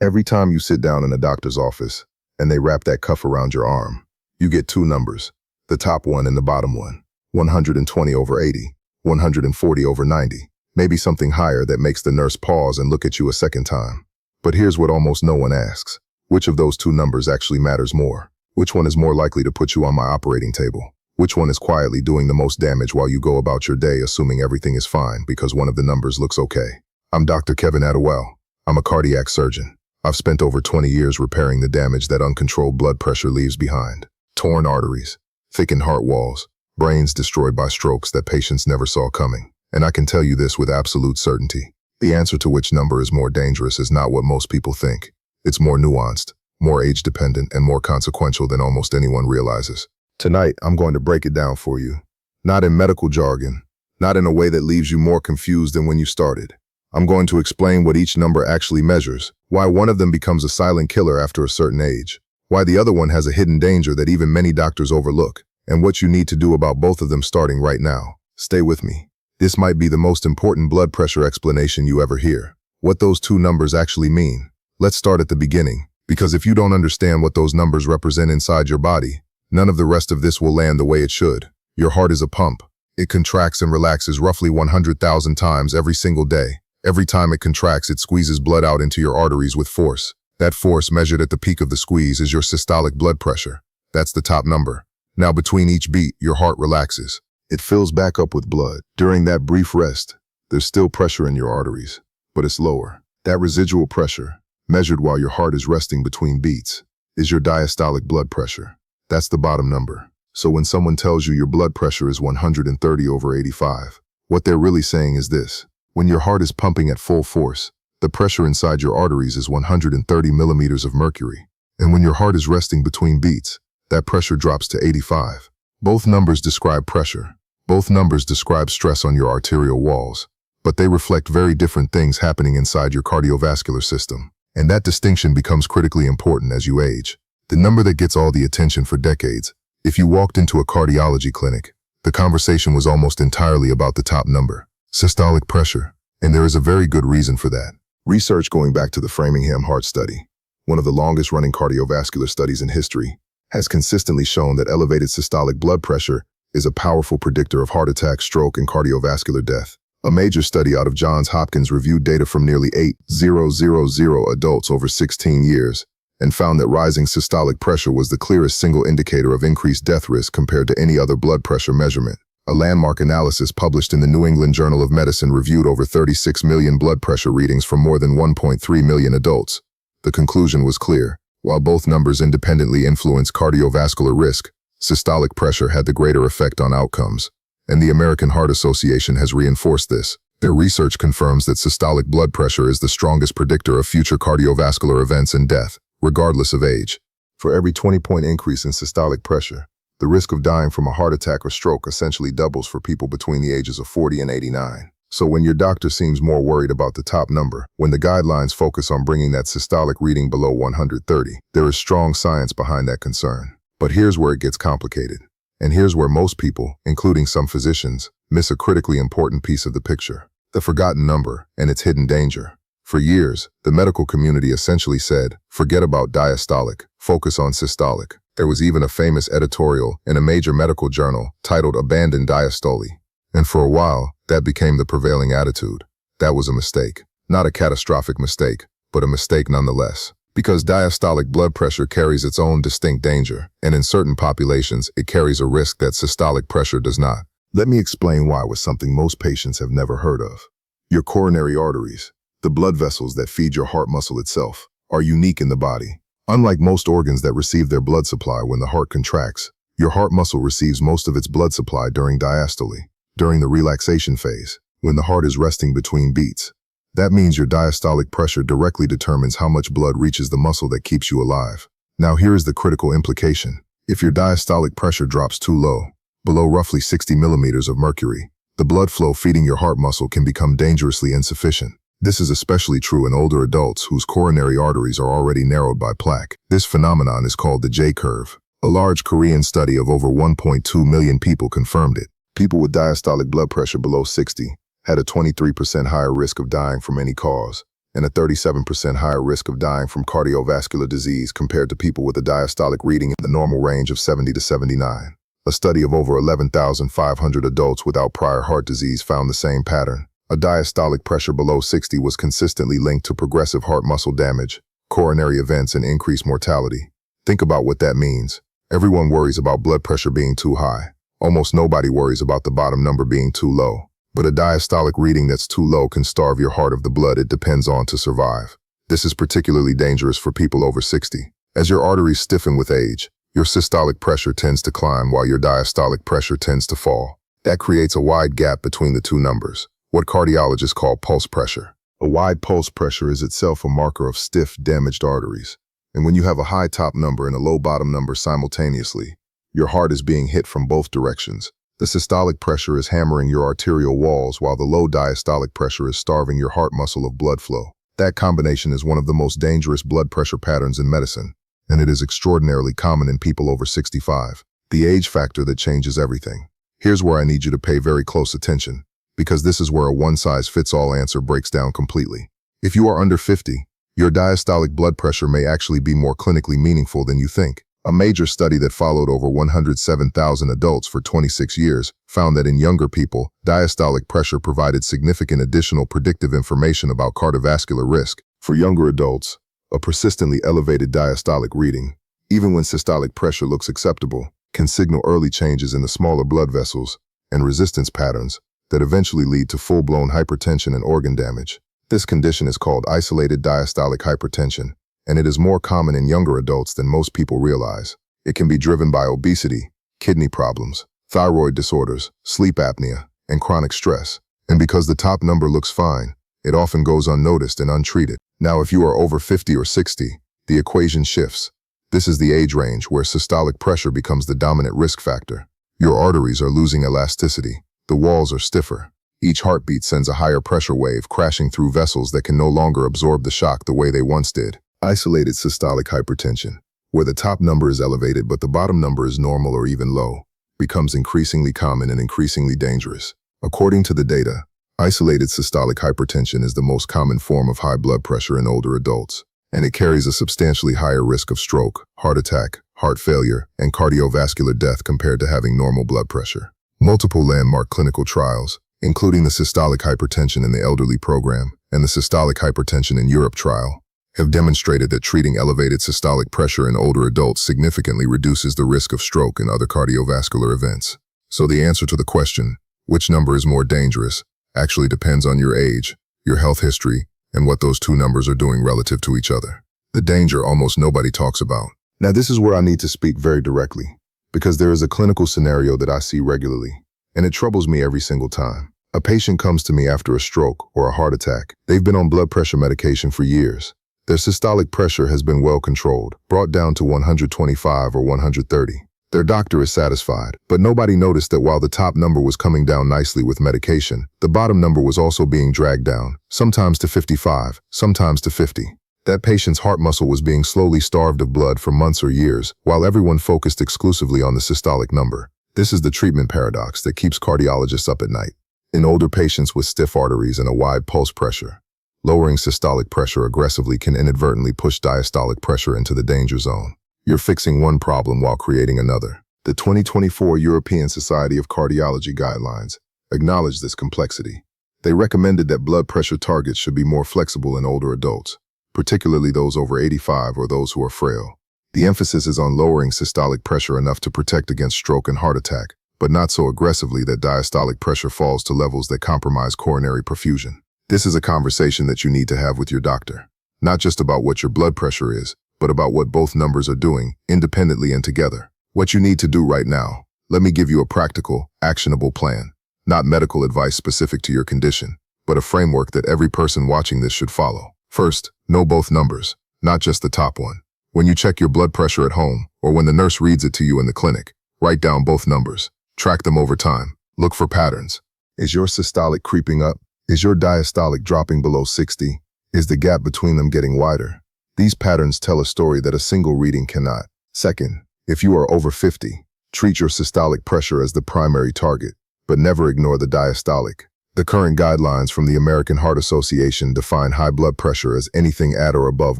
Every time you sit down in a doctor's office and they wrap that cuff around your arm, you get two numbers, the top one and the bottom one, 120/80, 140/90, maybe something higher that makes the nurse pause and look at you a second time. But here's what almost no one asks. Which of those two numbers actually matters more? Which one is more likely to put you on my operating table? Which one is quietly doing the most damage while you go about your day assuming everything is fine because one of the numbers looks okay? I'm Dr. Kevin Attewell. I'm a cardiac surgeon. I've spent over 20 years repairing the damage that uncontrolled blood pressure leaves behind. Torn arteries, thickened heart walls, brains destroyed by strokes that patients never saw coming. And I can tell you this with absolute certainty. The answer to which number is more dangerous is not what most people think. It's more nuanced, more age-dependent, and more consequential than almost anyone realizes. Tonight, I'm going to break it down for you. Not in medical jargon, not in a way that leaves you more confused than when you started. I'm going to explain what each number actually measures, why one of them becomes a silent killer after a certain age, why the other one has a hidden danger that even many doctors overlook, and what you need to do about both of them starting right now. Stay with me. This might be the most important blood pressure explanation you ever hear. What those two numbers actually mean. Let's start at the beginning, because if you don't understand what those numbers represent inside your body, none of the rest of this will land the way it should. Your heart is a pump. It contracts and relaxes roughly 100,000 times every single day. Every time it contracts, it squeezes blood out into your arteries with force. That force, measured at the peak of the squeeze, is your systolic blood pressure. That's the top number. Now, between each beat, your heart relaxes. It fills back up with blood. During that brief rest, there's still pressure in your arteries, but it's lower. That residual pressure, measured while your heart is resting between beats, is your diastolic blood pressure. That's the bottom number. So when someone tells you your blood pressure is 130/85, what they're really saying is this. When your heart is pumping at full force, the pressure inside your arteries is 130 millimeters of mercury. And when your heart is resting between beats, that pressure drops to 85. Both numbers describe pressure. Both numbers describe stress on your arterial walls. But they reflect very different things happening inside your cardiovascular system. And that distinction becomes critically important as you age. The number that gets all the attention for decades. If you walked into a cardiology clinic, the conversation was almost entirely about the top number, systolic pressure. And there is a very good reason for that. Research going back to the Framingham Heart Study, one of the longest-running cardiovascular studies in history, has consistently shown that elevated systolic blood pressure is a powerful predictor of heart attack, stroke, and cardiovascular death. A major study out of Johns Hopkins reviewed data from nearly 8,000 adults over 16 years and found that rising systolic pressure was the clearest single indicator of increased death risk compared to any other blood pressure measurement. A landmark analysis published in the New England Journal of Medicine reviewed over 36 million blood pressure readings from more than 1.3 million adults. The conclusion was clear. While both numbers independently influence cardiovascular risk, systolic pressure had the greater effect on outcomes. And the American Heart Association has reinforced this. Their research confirms that systolic blood pressure is the strongest predictor of future cardiovascular events and death, regardless of age. For every 20-point increase in systolic pressure, the risk of dying from a heart attack or stroke essentially doubles for people between the ages of 40 and 89. So when your doctor seems more worried about the top number, when the guidelines focus on bringing that systolic reading below 130, there is strong science behind that concern. But here's where it gets complicated. And here's where most people, including some physicians, miss a critically important piece of the picture. The forgotten number and its hidden danger. For years, the medical community essentially said, forget about diastolic, focus on systolic. There was even a famous editorial in a major medical journal titled Abandon Diastole. And for a while, that became the prevailing attitude. That was a mistake. Not a catastrophic mistake, but a mistake nonetheless. Because diastolic blood pressure carries its own distinct danger, and in certain populations, it carries a risk that systolic pressure does not. Let me explain why with something most patients have never heard of. Your coronary arteries, the blood vessels that feed your heart muscle itself, are unique in the body. Unlike most organs that receive their blood supply when the heart contracts, your heart muscle receives most of its blood supply during diastole, during the relaxation phase, when the heart is resting between beats. That means your diastolic pressure directly determines how much blood reaches the muscle that keeps you alive. Now here is the critical implication. If your diastolic pressure drops too low, below roughly 60 millimeters of mercury, the blood flow feeding your heart muscle can become dangerously insufficient. This is especially true in older adults whose coronary arteries are already narrowed by plaque. This phenomenon is called the J-curve. A large Korean study of over 1.2 million people confirmed it. People with diastolic blood pressure below 60 had a 23% higher risk of dying from any cause, and a 37% higher risk of dying from cardiovascular disease compared to people with a diastolic reading in the normal range of 70 to 79. A study of over 11,500 adults without prior heart disease found the same pattern. A diastolic pressure below 60 was consistently linked to progressive heart muscle damage, coronary events, and increased mortality. Think about what that means. Everyone worries about blood pressure being too high. Almost nobody worries about the bottom number being too low. But a diastolic reading that's too low can starve your heart of the blood it depends on to survive. This is particularly dangerous for people over 60. As your arteries stiffen with age, your systolic pressure tends to climb while your diastolic pressure tends to fall. That creates a wide gap between the two numbers, what cardiologists call pulse pressure. A wide pulse pressure is itself a marker of stiff, damaged arteries. And when you have a high top number and a low bottom number simultaneously, your heart is being hit from both directions. The systolic pressure is hammering your arterial walls while the low diastolic pressure is starving your heart muscle of blood flow. That combination is one of the most dangerous blood pressure patterns in medicine, and it is extraordinarily common in people over 65. The age factor that changes everything. Here's where I need you to pay very close attention, because this is where a one-size-fits-all answer breaks down completely. If you are under 50, your diastolic blood pressure may actually be more clinically meaningful than you think. A major study that followed over 107,000 adults for 26 years found that in younger people, diastolic pressure provided significant additional predictive information about cardiovascular risk. For younger adults, a persistently elevated diastolic reading, even when systolic pressure looks acceptable, can signal early changes in the smaller blood vessels and resistance patterns that eventually lead to full-blown hypertension and organ damage. This condition is called isolated diastolic hypertension, and it is more common in younger adults than most people realize. It can be driven by obesity, kidney problems, thyroid disorders, sleep apnea, and chronic stress. And because the top number looks fine, it often goes unnoticed and untreated. Now, if you are over 50 or 60, the equation shifts. This is the age range where systolic pressure becomes the dominant risk factor. Your arteries are losing elasticity. The walls are stiffer. Each heartbeat sends a higher pressure wave crashing through vessels that can no longer absorb the shock the way they once did. Isolated systolic hypertension, where the top number is elevated but the bottom number is normal or even low, becomes increasingly common and increasingly dangerous. According to the data, isolated systolic hypertension is the most common form of high blood pressure in older adults, and it carries a substantially higher risk of stroke, heart attack, heart failure, and cardiovascular death compared to having normal blood pressure. Multiple landmark clinical trials, including the Systolic Hypertension in the Elderly Program and the Systolic Hypertension in Europe trial, have demonstrated that treating elevated systolic pressure in older adults significantly reduces the risk of stroke and other cardiovascular events. So the answer to the question, which number is more dangerous, actually depends on your age, your health history, and what those two numbers are doing relative to each other. The danger almost nobody talks about. Now this is where I need to speak very directly, because there is a clinical scenario that I see regularly, and it troubles me every single time. A patient comes to me after a stroke or a heart attack. They've been on blood pressure medication for years. Their systolic pressure has been well controlled, brought down to 125 or 130. Their doctor is satisfied, but nobody noticed that while the top number was coming down nicely with medication, the bottom number was also being dragged down, sometimes to 55, sometimes to 50. That patient's heart muscle was being slowly starved of blood for months or years, while everyone focused exclusively on the systolic number. This is the treatment paradox that keeps cardiologists up at night. In older patients with stiff arteries and a wide pulse pressure, lowering systolic pressure aggressively can inadvertently push diastolic pressure into the danger zone. You're fixing one problem while creating another. The 2024 European Society of Cardiology guidelines acknowledge this complexity. They recommended that blood pressure targets should be more flexible in older adults, particularly those over 85 or those who are frail. The emphasis is on lowering systolic pressure enough to protect against stroke and heart attack, but not so aggressively that diastolic pressure falls to levels that compromise coronary perfusion. This is a conversation that you need to have with your doctor, not just about what your blood pressure is, but about what both numbers are doing, independently and together. What you need to do right now, let me give you a practical, actionable plan. Not medical advice specific to your condition, but a framework that every person watching this should follow. First, know both numbers, not just the top one. When you check your blood pressure at home, or when the nurse reads it to you in the clinic, write down both numbers. Track them over time. Look for patterns. Is your systolic creeping up? Is your diastolic dropping below 60? Is the gap between them getting wider? These patterns tell a story that a single reading cannot. Second, if you are over 50, treat your systolic pressure as the primary target, but never ignore the diastolic. The current guidelines from the American Heart Association define high blood pressure as anything at or above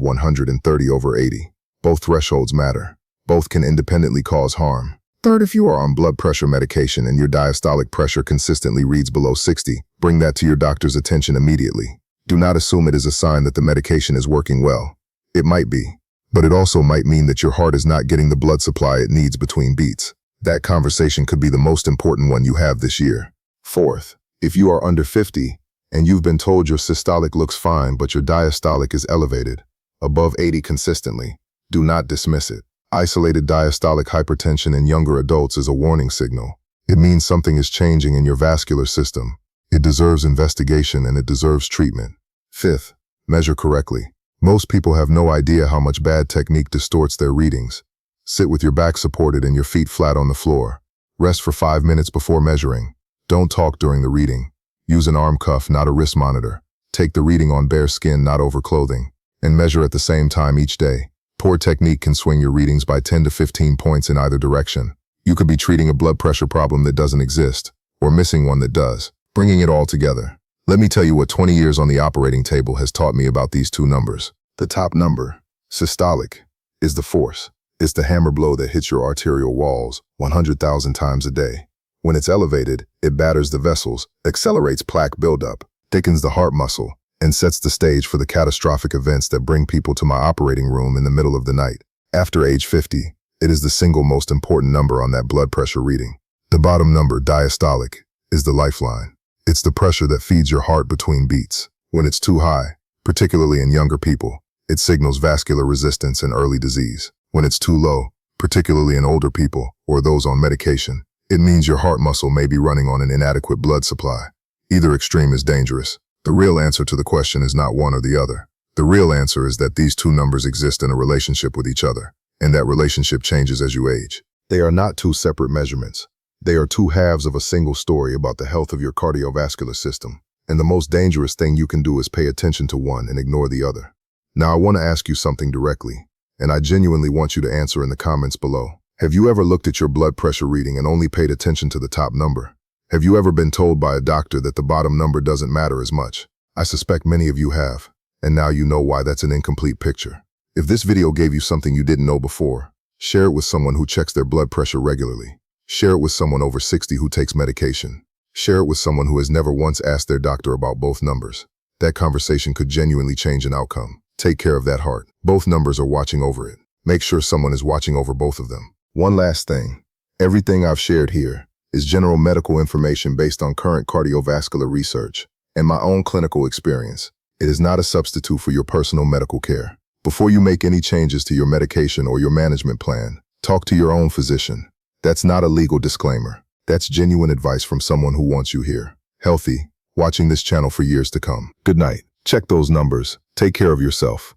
130/80. Both thresholds matter. Both can independently cause harm. Third, if you are on blood pressure medication and your diastolic pressure consistently reads below 60, bring that to your doctor's attention immediately. Do not assume it is a sign that the medication is working well. It might be, but it also might mean that your heart is not getting the blood supply it needs between beats. That conversation could be the most important one you have this year. Fourth, if you are under 50 and you've been told your systolic looks fine but your diastolic is elevated, above 80 consistently, do not dismiss it. Isolated diastolic hypertension in younger adults is a warning signal. It means something is changing in your vascular system. It deserves investigation and it deserves treatment. Fifth, measure correctly. Most people have no idea how much bad technique distorts their readings. Sit with your back supported and your feet flat on the floor. Rest for 5 minutes before measuring. Don't talk during the reading. Use an arm cuff, not a wrist monitor. Take the reading on bare skin, not over clothing. And measure at the same time each day. Poor technique can swing your readings by 10 to 15 points in either direction. You could be treating a blood pressure problem that doesn't exist, or missing one that does. Bringing it all together. Let me tell you what 20 years on the operating table has taught me about these two numbers. The top number, systolic, is the force. It's the hammer blow that hits your arterial walls 100,000 times a day. When it's elevated, it batters the vessels, accelerates plaque buildup, thickens the heart muscle, and sets the stage for the catastrophic events that bring people to my operating room in the middle of the night. After age 50, it is the single most important number on that blood pressure reading. The bottom number, diastolic, is the lifeline. It's the pressure that feeds your heart between beats. When it's too high, particularly in younger people, it signals vascular resistance and early disease. When it's too low, particularly in older people or those on medication, it means your heart muscle may be running on an inadequate blood supply. Either extreme is dangerous. The real answer to the question is not one or the other. The real answer is that these two numbers exist in a relationship with each other, and that relationship changes as you age. They are not two separate measurements. They are two halves of a single story about the health of your cardiovascular system. And the most dangerous thing you can do is pay attention to one and ignore the other. Now I want to ask you something directly, and I genuinely want you to answer in the comments below. Have you ever looked at your blood pressure reading and only paid attention to the top number? Have you ever been told by a doctor that the bottom number doesn't matter as much? I suspect many of you have, and now you know why that's an incomplete picture. If this video gave you something you didn't know before, share it with someone who checks their blood pressure regularly. Share it with someone over 60 who takes medication. Share it with someone who has never once asked their doctor about both numbers. That conversation could genuinely change an outcome. Take care of that heart. Both numbers are watching over it. Make sure someone is watching over both of them. One last thing. Everything I've shared here is general medical information based on current cardiovascular research and my own clinical experience. It is not a substitute for your personal medical care. Before you make any changes to your medication or your management plan, talk to your own physician. That's not a legal disclaimer. That's genuine advice from someone who wants you here, healthy, watching this channel for years to come. Good night. Check those numbers. Take care of yourself.